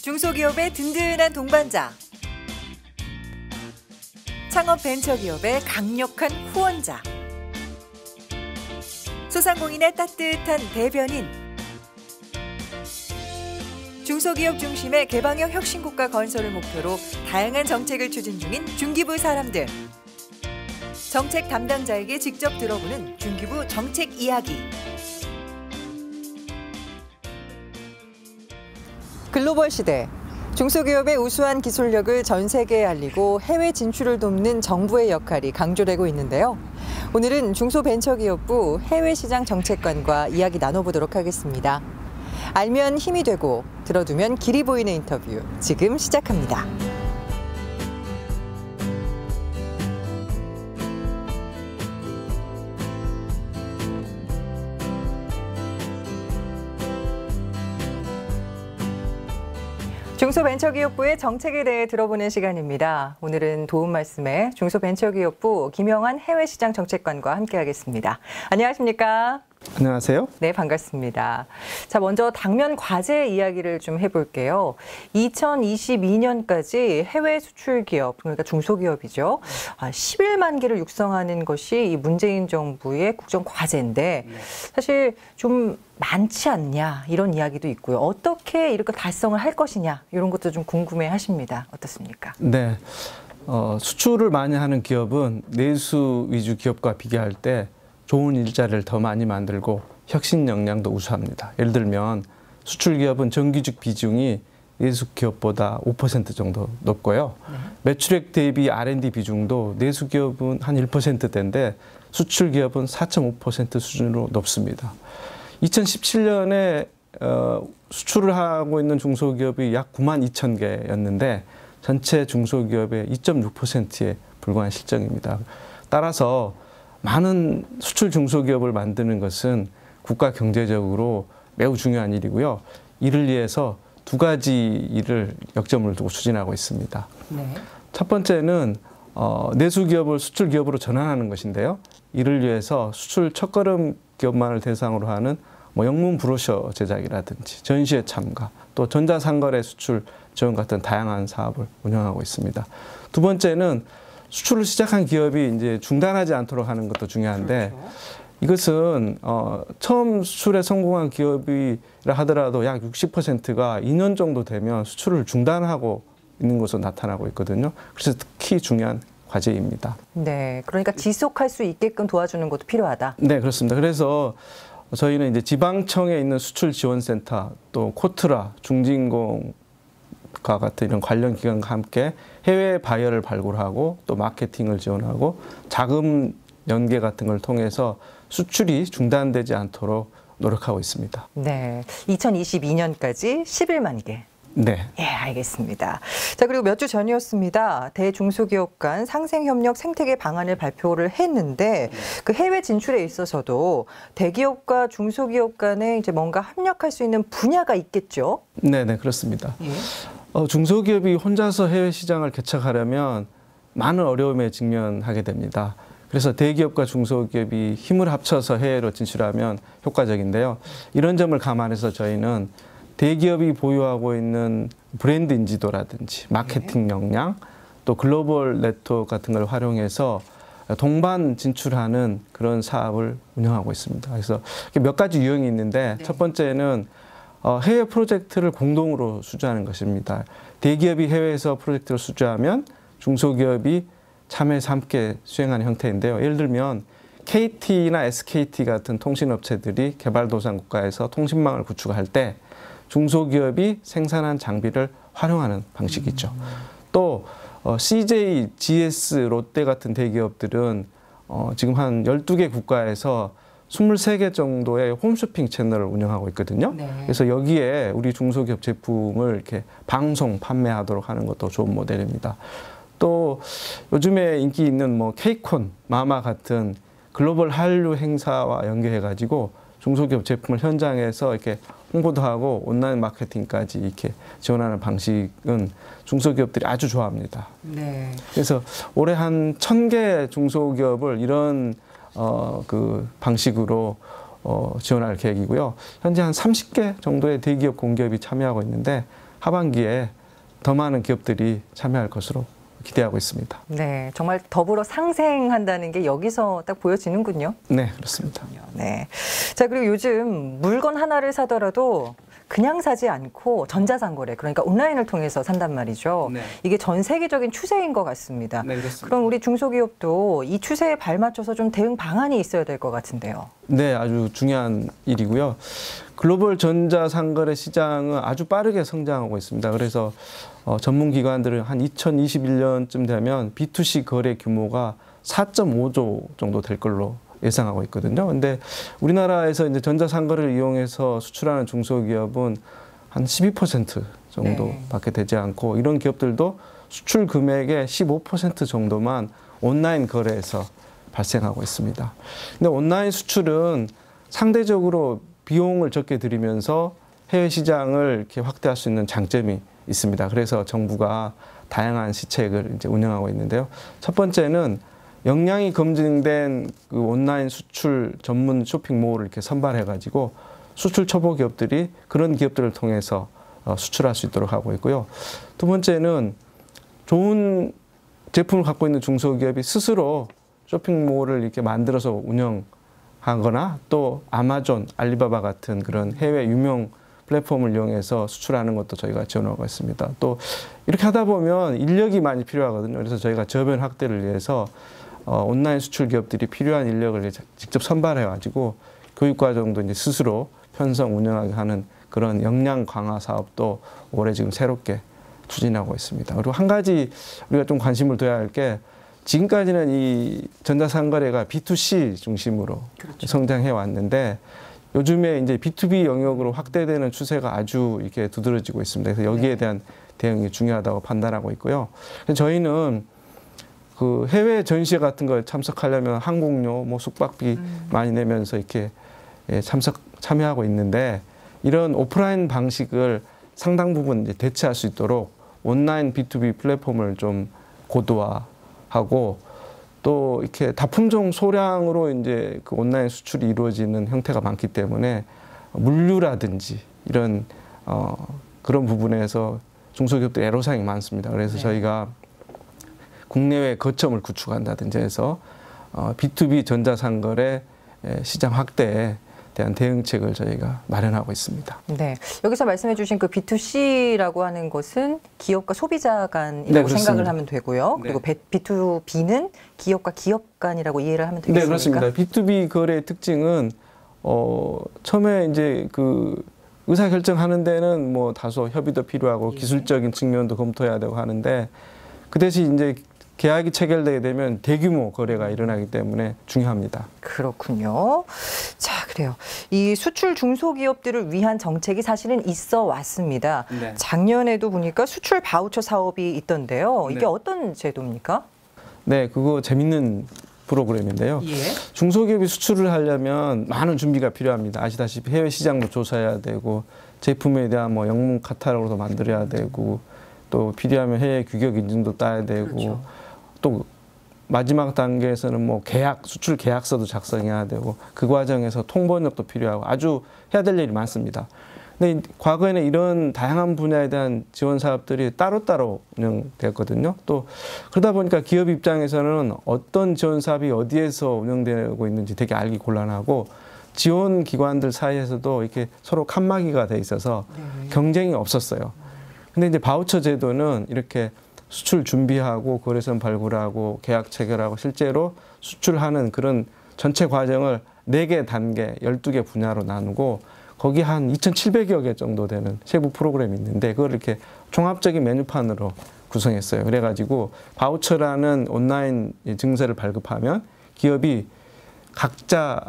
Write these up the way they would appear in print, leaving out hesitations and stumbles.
중소기업의 든든한 동반자, 창업 벤처기업의 강력한 후원자, 소상공인의 따뜻한 대변인, 중소기업 중심의 개방형 혁신국가 건설을 목표로 다양한 정책을 추진 중인 중기부 사람들. 정책 담당자에게 직접 들어보는 중기부 정책 이야기. 글로벌 시대, 중소기업의 우수한 기술력을 전 세계에 알리고 해외 진출을 돕는 정부의 역할이 강조되고 있는데요. 오늘은 중소벤처기업부 해외시장 정책관과 이야기 나눠보도록 하겠습니다. 알면 힘이 되고 들어두면 길이 보이는 인터뷰, 지금 시작합니다. 중소벤처기업부의 정책에 대해 들어보는 시간입니다. 오늘은 도움 말씀에 중소벤처기업부 김영환 해외시장 정책관과 함께하겠습니다. 안녕하십니까? 안녕하세요. 네, 반갑습니다. 자, 먼저 당면 과제 이야기를 좀 해볼게요. 2022년까지 해외 수출 기업, 그러니까 중소기업이죠. 11만 개를 육성하는 것이 이 문재인 정부의 국정 과제인데 사실 좀 많지 않냐 이런 이야기도 있고요. 어떻게 이렇게 달성을 할 것이냐 이런 것도 좀 궁금해 하십니다. 어떻습니까? 네, 수출을 많이 하는 기업은 내수 위주 기업과 비교할 때 좋은 일자리를 더 많이 만들고 혁신 역량도 우수합니다. 예를 들면 수출 기업은 정규직 비중이 내수 기업보다 5% 정도 높고요. 매출액 대비 R&D 비중도 내수 기업은 한 1%대인데 수출 기업은 4.5% 수준으로 높습니다. 2017년에 수출을 하고 있는 중소기업이 약 9만 2천 개였는데 전체 중소기업의 2.6%에 불과한 실정입니다. 따라서 많은 수출 중소기업을 만드는 것은 국가 경제적으로 매우 중요한 일이고요. 이를 위해서 두 가지 일을 역점을 두고 추진하고 있습니다. 네. 첫 번째는 내수 기업을 수출 기업으로 전환하는 것인데요. 이를 위해서 수출 첫걸음 기업만을 대상으로 하는 영문 브로셔 제작이라든지 전시회 참가, 또 전자상거래 수출 지원 같은 다양한 사업을 운영하고 있습니다. 두 번째는 수출을 시작한 기업이 이제 중단하지 않도록 하는 것도 중요한데, 그렇죠. 이것은 처음 수출에 성공한 기업이라 하더라도 약 60%가 2년 정도 되면 수출을 중단하고 있는 것으로 나타나고 있거든요. 그래서 특히 중요한 과제입니다. 네, 그러니까 지속할 수 있게끔 도와주는 것도 필요하다. 네, 그렇습니다. 그래서 저희는 이제 지방청에 있는 수출 지원센터, 또 코트라, 중진공과 같은 이런 관련 기관과 함께 해외 바이어를 발굴하고 또 마케팅을 지원하고 자금 연계 같은 걸 통해서 수출이 중단되지 않도록 노력하고 있습니다. 네, 2022년까지 11만 개. 네. 예, 알겠습니다. 자, 그리고 몇 주 전이었습니다. 대중소기업 간 상생협력 생태계 방안을 발표를 했는데 그 해외 진출에 있어서도 대기업과 중소기업 간에 이제 뭔가 협력할 수 있는 분야가 있겠죠? 네, 네, 그렇습니다. 예. 중소기업이 혼자서 해외 시장을 개척하려면 많은 어려움에 직면하게 됩니다. 그래서 대기업과 중소기업이 힘을 합쳐서 해외로 진출하면 효과적인데요. 이런 점을 감안해서 저희는 대기업이 보유하고 있는 브랜드 인지도라든지 마케팅 역량, 또 글로벌 네트워크 같은 걸 활용해서 동반 진출하는 그런 사업을 운영하고 있습니다. 그래서 몇 가지 유형이 있는데, 첫 번째는 해외 프로젝트를 공동으로 수주하는 것입니다. 대기업이 해외에서 프로젝트를 수주하면 중소기업이 참여해서 함께 수행하는 형태인데요. 예를 들면 KT나 SKT 같은 통신업체들이 개발도상국가에서 통신망을 구축할 때 중소기업이 생산한 장비를 활용하는 방식이죠. 또 CJ, GS, 롯데 같은 대기업들은 지금 한 12개 국가에서 23개 정도의 홈쇼핑 채널을 운영하고 있거든요. 네. 그래서 여기에 우리 중소기업 제품을 이렇게 방송, 판매하도록 하는 것도 좋은 모델입니다. 또 요즘에 인기 있는 케이콘, 마마 같은 글로벌 한류 행사와 연계해가지고 중소기업 제품을 현장에서 이렇게 홍보도 하고 온라인 마케팅까지 이렇게 지원하는 방식은 중소기업들이 아주 좋아합니다. 네. 그래서 올해 한 1,000개 중소기업을 이런 그 방식으로 지원할 계획이고요. 현재 한 30개 정도의 대기업 공기업이 참여하고 있는데 하반기에 더 많은 기업들이 참여할 것으로 기대하고 있습니다. 네, 정말 더불어 상생한다는 게 여기서 딱 보여지는군요. 네, 그렇습니다. 네. 자, 그리고 요즘 물건 하나를 사더라도 그냥 사지 않고 전자상거래, 그러니까 온라인을 통해서 산단 말이죠. 네. 이게 전 세계적인 추세인 것 같습니다. 네, 그렇습니다. 그럼 우리 중소기업도 이 추세에 발맞춰서 좀 대응 방안이 있어야 될 것 같은데요. 네, 아주 중요한 일이고요. 글로벌 전자상거래 시장은 아주 빠르게 성장하고 있습니다. 그래서 전문 기관들은 한 2021년쯤 되면 B2C 거래 규모가 4.5조 정도 될 걸로 예상하고 있거든요. 근데 우리나라에서 이제 전자상거래를 이용해서 수출하는 중소기업은 한 12% 정도밖에 되지 않고, 이런 기업들도 수출 금액의 15% 정도만 온라인 거래에서 발생하고 있습니다. 근데 온라인 수출은 상대적으로 비용을 적게 들이면서 해외 시장을 이렇게 확대할 수 있는 장점이 있습니다. 그래서 정부가 다양한 시책을 이제 운영하고 있는데요. 첫 번째는 역량이 검증된 그 온라인 수출 전문 쇼핑몰을 이렇게 선발해가지고 수출 초보 기업들이 그런 기업들을 통해서 수출할 수 있도록 하고 있고요. 두 번째는 좋은 제품을 갖고 있는 중소기업이 스스로 쇼핑몰을 이렇게 만들어서 운영하거나 또 아마존, 알리바바 같은 그런 해외 유명 플랫폼을 이용해서 수출하는 것도 저희가 지원하고 있습니다. 또 이렇게 하다 보면 인력이 많이 필요하거든요. 그래서 저희가 저변 확대를 위해서 온라인 수출 기업들이 필요한 인력을 직접 선발해가지고 교육과정도 이제 스스로 편성 운영하게 하는 그런 역량 강화 사업도 올해 지금 새롭게 추진하고 있습니다. 그리고 한 가지 우리가 좀 관심을 둬야 할 게, 지금까지는 이 전자상거래가 B2C 중심으로 그렇죠. 성장해 왔는데 요즘에 이제 B2B 영역으로 확대되는 추세가 아주 이렇게 두드러지고 있습니다. 그래서 여기에 대한 대응이 중요하다고 판단하고 있고요. 저희는 그 해외 전시회 같은 걸 참석하려면 항공료, 뭐 숙박비 많이 내면서 이렇게 참여하고 있는데, 이런 오프라인 방식을 상당 부분 이제 대체할 수 있도록 온라인 B2B 플랫폼을 좀 고도화하고, 또 이렇게 다품종 소량으로 이제 그 온라인 수출이 이루어지는 형태가 많기 때문에 물류라든지 이런 그런 부분에서 중소기업들 애로사항이 많습니다. 그래서 저희가 국내외 거점을 구축한다든지 해서 B2B 전자상거래 시장 확대에 대한 대응책을 저희가 마련하고 있습니다. 네, 여기서 말씀해 주신 그 B2C라고 하는 것은 기업과 소비자 간이라고 생각을 하면 되고요. 그리고 B2B는 기업과 기업 간이라고 이해를 하면 되겠습니까? 네, 그렇습니다. B2B 거래의 특징은 처음에 이제 그 의사결정하는 데는 뭐 다소 협의도 필요하고 기술적인 측면도 검토해야 되고 하는데, 그 대신 이제 계약이 체결되게 되면 대규모 거래가 일어나기 때문에 중요합니다. 그렇군요. 자, 그래요. 이 수출 중소기업들을 위한 정책이 사실은 있어 왔습니다. 네. 작년에도 보니까 수출 바우처 사업이 있던데요. 이게 어떤 제도입니까? 네, 그거 재밌는 프로그램인데요. 중소기업이 수출을 하려면 많은 준비가 필요합니다. 아시다시피 해외 시장도 조사해야 되고, 제품에 대한 뭐 영문 카탈로그도 만들어야 되고, 또 필요하면 해외 규격 인증도 따야 되고, 또 마지막 단계에서는 뭐 수출 계약서도 작성해야 되고, 그 과정에서 통번역도 필요하고 아주 해야 될 일이 많습니다. 근데 과거에는 이런 다양한 분야에 대한 지원 사업들이 따로따로 운영됐거든요. 또 그러다 보니까 기업 입장에서는 어떤 지원 사업이 어디에서 운영되고 있는지 되게 알기 곤란하고, 지원 기관들 사이에서도 이렇게 서로 칸막이가 돼 있어서 경쟁이 없었어요. 근데 이제 바우처 제도는 이렇게 수출 준비하고 거래선 발굴하고 계약 체결하고 실제로 수출하는 그런 전체 과정을 4개 단계, 12개 분야로 나누고, 거기 한 2,700여 개 정도 되는 세부 프로그램이 있는데, 그걸 이렇게 종합적인 메뉴판으로 구성했어요. 그래가지고 바우처라는 온라인 증서를 발급하면 기업이 각자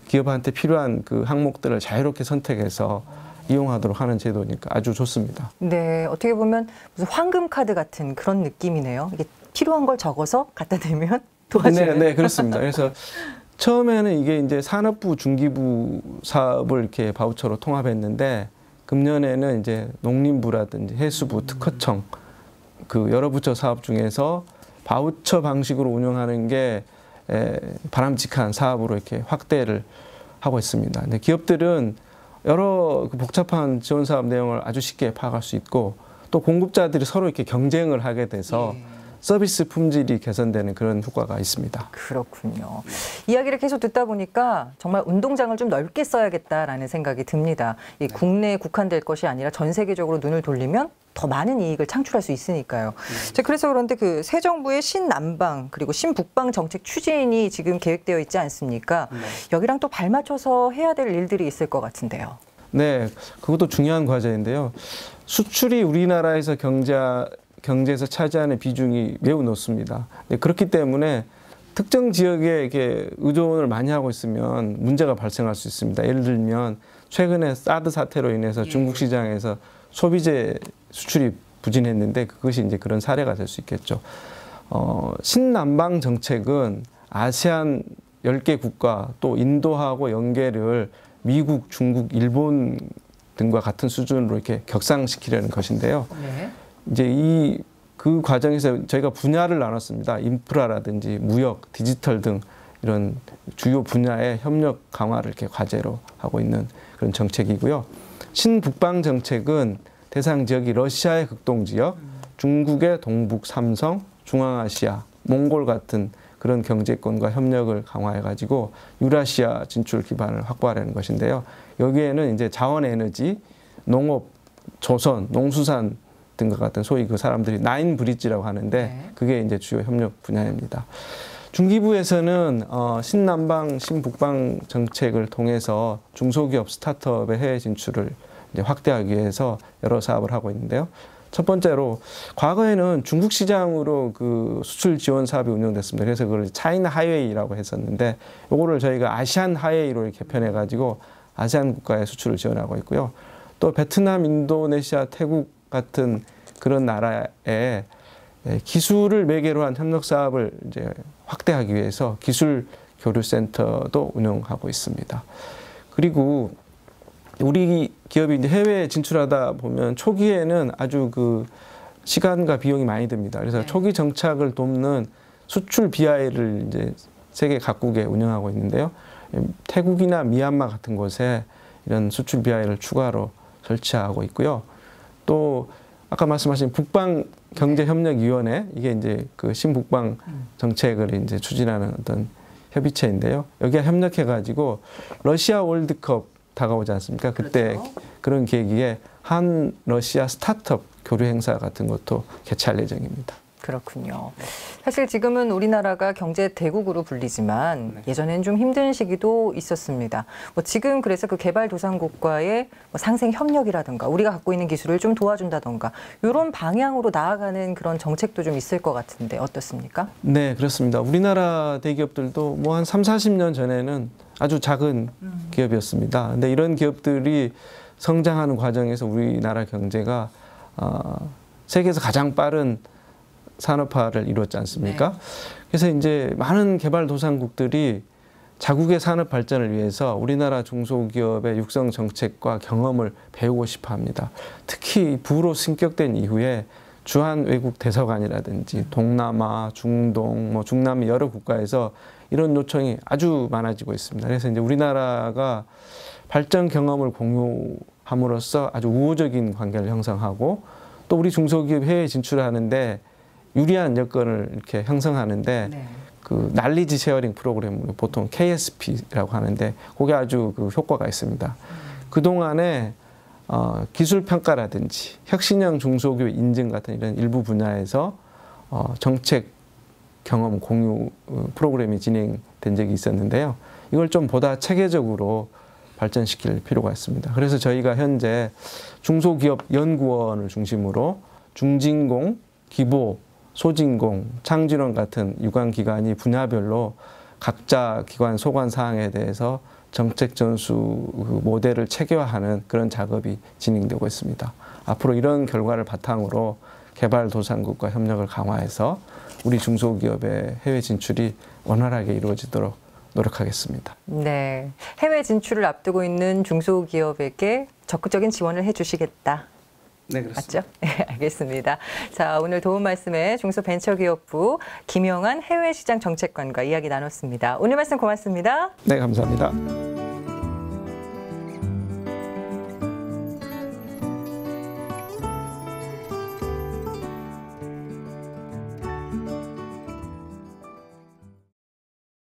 기업한테 필요한 그 항목들을 자유롭게 선택해서 이용하도록 하는 제도니까 아주 좋습니다. 네, 어떻게 보면 무슨 황금 카드 같은 그런 느낌이네요. 이게 필요한 걸 적어서 갖다 대면 도와주는. 네, 그렇습니다. 그래서 처음에는 이게 이제 산업부, 중기부 사업을 이렇게 바우처로 통합했는데, 금년에는 이제 농림부라든지 해수부, 특허청 그 여러 부처 사업 중에서 바우처 방식으로 운영하는 게 바람직한 사업으로 이렇게 확대를 하고 있습니다. 근데 기업들은 여러 그 복잡한 지원 사업 내용을 아주 쉽게 파악할 수 있고 또 공급자들이 서로 이렇게 경쟁을 하게 돼서 서비스 품질이 개선되는 그런 효과가 있습니다. 그렇군요. 이야기를 계속 듣다 보니까 정말 운동장을 좀 넓게 써야겠다라는 생각이 듭니다. 이 국내에 국한될 것이 아니라 전 세계적으로 눈을 돌리면 더 많은 이익을 창출할 수 있으니까요. 그래서 그런데 그 새 정부의 신남방 그리고 신북방 정책 추진이 지금 계획되어 있지 않습니까? 여기랑 또 발맞춰서 해야 될 일들이 있을 것 같은데요. 네, 그것도 중요한 과제인데요. 수출이 우리나라에서 경제에서 차지하는 비중이 매우 높습니다. 네, 그렇기 때문에 특정 지역에 이렇게 의존을 많이 하고 있으면 문제가 발생할 수 있습니다. 예를 들면 최근에 사드 사태로 인해서 중국 시장에서 소비재 수출이 부진했는데 그것이 이제 그런 사례가 될 수 있겠죠. 신남방 정책은 아세안 10개 국가 또 인도하고 연계를 미국, 중국, 일본 등과 같은 수준으로 이렇게 격상시키려는 것인데요. 네. 이제 그 과정에서 저희가 분야를 나눴습니다. 인프라라든지 무역, 디지털 등 이런 주요 분야의 협력 강화를 이렇게 과제로 하고 있는 그런 정책이고요. 신북방 정책은 대상 지역이 러시아의 극동 지역, 중국의 동북 삼성, 중앙아시아, 몽골 같은 그런 경제권과 협력을 강화해가지고 유라시아 진출 기반을 확보하려는 것인데요. 여기에는 이제 자원에너지, 농업, 조선, 농수산 등과 같은 소위 그 사람들이 나인 브릿지라고 하는데 그게 이제 주요 협력 분야입니다. 중기부에서는 신남방, 신북방 정책을 통해서 중소기업 스타트업의 해외 진출을 이제 확대하기 위해서 여러 사업을 하고 있는데요. 첫 번째로 과거에는 중국 시장으로 그 수출 지원 사업이 운영됐습니다. 그래서 그걸 차이나 하이웨이라고 했었는데 이거를 저희가 아시안 하이웨이로 개편해 가지고 아시안 국가의 수출을 지원하고 있고요. 또 베트남, 인도네시아, 태국 같은 그런 나라에 기술을 매개로 한 협력 사업을 이제 확대하기 위해서 기술 교류 센터도 운영하고 있습니다. 그리고 우리 기업이 이제 해외에 진출하다 보면 초기에는 아주 그 시간과 비용이 많이 듭니다. 그래서 초기 정착을 돕는 수출 BI를 이제 세계 각국에 운영하고 있는데요. 태국이나 미얀마 같은 곳에 이런 수출 BI를 추가로 설치하고 있고요. 또 아까 말씀하신 북방경제협력위원회 이게 이제 그 신북방 정책을 이제 추진하는 어떤 협의체인데요. 여기와 협력해가지고 러시아 월드컵 다가오지 않습니까? 그때 그렇죠. 그런 계기에 한 러시아 스타트업 교류 행사 같은 것도 개최할 예정입니다. 그렇군요. 사실 지금은 우리나라가 경제 대국으로 불리지만 예전엔 좀 힘든 시기도 있었습니다. 지금 그래서 그 개발도상국과의 상생 협력이라든가 우리가 갖고 있는 기술을 좀 도와준다든가 이런 방향으로 나아가는 그런 정책도 좀 있을 것 같은데 어떻습니까? 네, 그렇습니다. 우리나라 대기업들도 뭐 한 3, 40년 전에는 아주 작은 기업이었습니다. 근데 이런 기업들이 성장하는 과정에서 우리나라 경제가 세계에서 가장 빠른 산업화를 이루었지 않습니까? 네. 그래서 이제 많은 개발도상국들이 자국의 산업 발전을 위해서 우리나라 중소기업의 육성 정책과 경험을 배우고 싶어 합니다. 특히 부로 승격된 이후에 주한 외국 대사관이라든지 동남아, 중동, 뭐 중남미 여러 국가에서 이런 요청이 아주 많아지고 있습니다. 그래서 이제 우리나라가 발전 경험을 공유함으로써 아주 우호적인 관계를 형성하고 또 우리 중소기업 해외 진출하는데 유리한 여건을 이렇게 형성하는데 그 날리지 쉐어링 프로그램으로 보통 KSP라고 하는데 그게 아주 그 효과가 있습니다. 그동안에 기술 평가라든지 혁신형 중소기업 인증 같은 이런 일부 분야에서 정책 경험 공유 프로그램이 진행된 적이 있었는데요. 이걸 좀 보다 체계적으로 발전시킬 필요가 있습니다. 그래서 저희가 현재 중소기업 연구원을 중심으로 중진공, 기보, 소진공, 창진원 같은 유관기관이 분야별로 각자 기관 소관 사항에 대해서 정책 전수 모델을 체계화하는 그런 작업이 진행되고 있습니다. 앞으로 이런 결과를 바탕으로 개발도상국과 협력을 강화해서 우리 중소기업의 해외 진출이 원활하게 이루어지도록 노력하겠습니다. 네, 해외 진출을 앞두고 있는 중소기업에게 적극적인 지원을 해주시겠다. 네, 그렇습니다. 맞죠? 네, 알겠습니다. 자, 오늘 도움 말씀에 중소벤처기업부 김영환 해외시장 정책관과 이야기 나눴습니다. 오늘 말씀 고맙습니다. 네, 감사합니다.